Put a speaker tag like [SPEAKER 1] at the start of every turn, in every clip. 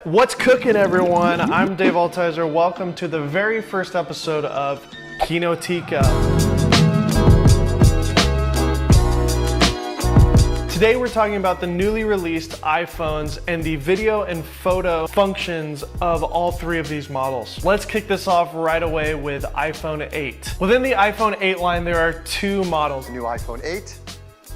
[SPEAKER 1] What's cooking, everyone? I'm Dave Altizer. Welcome to the very first episode of Kinotika. Today we're talking about the newly released iPhones and the video and photo functions of all three of these models. Let's kick this off right away with iPhone 8. Within the iPhone 8 line, there are two models.
[SPEAKER 2] The new iPhone 8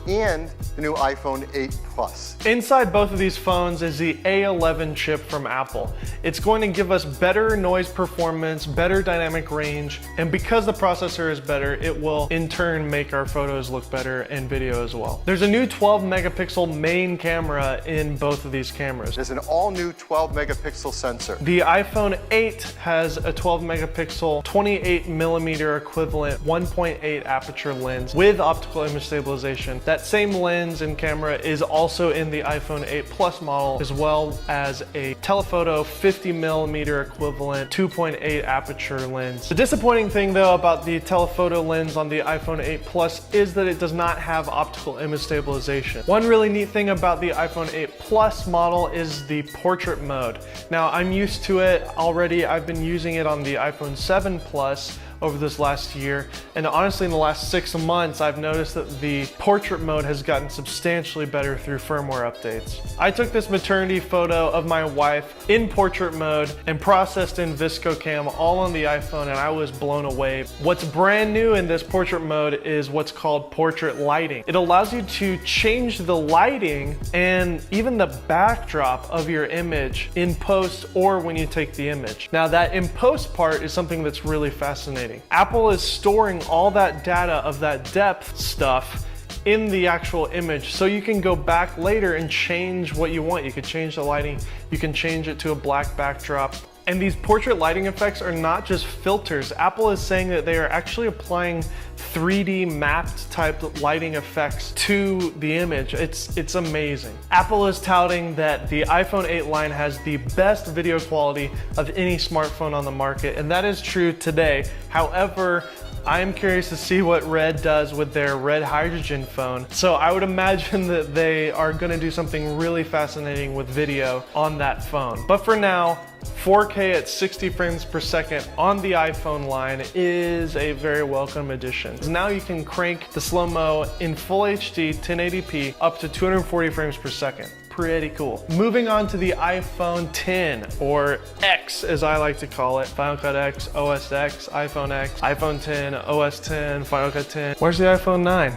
[SPEAKER 2] and the new iPhone 8 Plus.
[SPEAKER 1] Inside both of these phones is the A11 chip from Apple. It's going to give us better noise performance, better dynamic range, and because the processor is better, it will in turn make our photos look better and video as well. There's a new 12 megapixel main camera in both of these cameras.
[SPEAKER 2] There's an all-new 12 megapixel sensor.
[SPEAKER 1] The iPhone 8 has a 12 megapixel, 28 millimeter equivalent 1.8 aperture lens with optical image stabilization. That same lens and camera is also in the iPhone 8 Plus model, as well as a telephoto 50 millimeter equivalent 2.8 aperture lens. The disappointing thing though about the telephoto lens on the iPhone 8 Plus is that it does not have optical image stabilization. One really neat thing about the iPhone 8 Plus model is the portrait mode. Now I'm used to it already. I've been using it on the iPhone 7 Plus over this last year, and honestly in the last 6 months I've noticed that the portrait mode has gotten substantially better through firmware updates. I took this maternity photo of my wife in portrait mode and processed in ViscoCam all on the iPhone, and I was blown away. What's brand new in this portrait mode is what's called portrait lighting. It allows you to change the lighting and even the backdrop of your image in post or when you take the image. Now that in post part is something that's really fascinating. Apple is storing all that data of that depth stuff in the actual image, so you can go back later and change what you want. You could change the lighting, you can change it to a black backdrop. And these portrait lighting effects are not just filters. Apple is saying that they are actually applying 3D mapped type lighting effects to the image. It's amazing. Apple is touting that the iPhone 8 line has the best video quality of any smartphone on the market, and that is true today. However, I'm curious to see what Red does with their red hydrogen phone. So I would imagine that they are gonna do something really fascinating with video on that phone. But for now, 4K at 60 frames per second on the iPhone line is a very welcome addition. Now you can crank the slow-mo in full HD 1080p up to 240 frames per second. Pretty cool. Moving on to the iPhone 10, or X as I like to call it. Final Cut X, OS X, iPhone X, iPhone 10, OS 10, Final Cut 10. Where's the iPhone 9?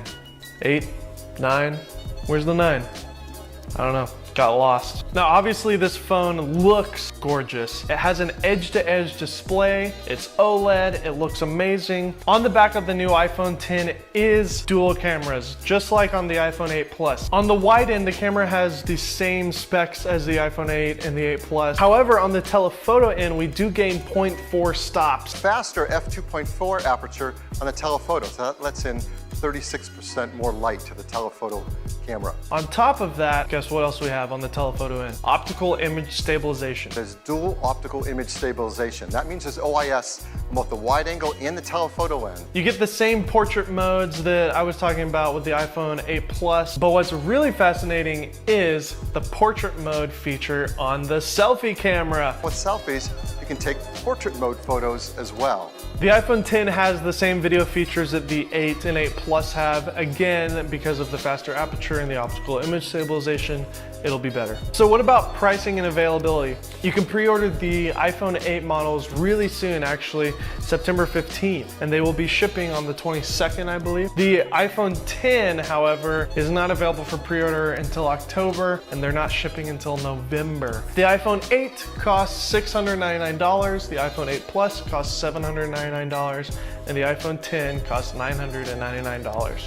[SPEAKER 1] 8? 9? Where's the 9? I don't know. Got lost. Now obviously this phone looks gorgeous. It has an edge-to-edge display, it's OLED, it looks amazing. On the back of the new iPhone 10 is dual cameras, just like on the iPhone 8 Plus. On the wide end, the camera has the same specs as the iPhone 8 and the 8 Plus. However, on the telephoto end, we do gain 0.4 stops.
[SPEAKER 2] Faster f2.4 aperture on the telephoto, so that lets in 36% more light to the telephoto camera.
[SPEAKER 1] On top of that, guess what else we have on the telephoto end? Optical image stabilization.
[SPEAKER 2] There's dual optical image stabilization. That means there's OIS on both the wide angle and the telephoto end.
[SPEAKER 1] You get the same portrait modes that I was talking about with the iPhone 8 Plus, but what's really fascinating is the portrait mode feature on the selfie camera.
[SPEAKER 2] With selfies, you can take portrait mode photos as well.
[SPEAKER 1] The iPhone 10 has the same video features that the 8 and 8 Plus have. Again, because of the faster aperture and the optical image stabilization, it'll be better. So what about pricing and availability? You can pre-order the iPhone 8 models really soon, actually September 15th, and they will be shipping on the 22nd, I believe. The iPhone 10, however, is not available for pre-order until October, and they're not shipping until November. The iPhone 8 costs $699, the iPhone 8 Plus costs $799, and the iPhone 10 costs $999.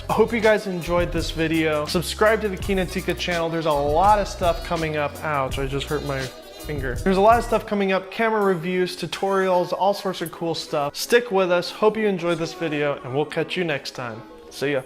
[SPEAKER 1] I hope you guys enjoyed this video. Subscribe to the Kinotika channel. There's a lot of stuff coming up. Ouch, I just hurt my finger. There's a lot of stuff coming up, camera reviews, tutorials, all sorts of cool stuff. Stick with us. Hope you enjoyed this video, and we'll catch you next time. See ya.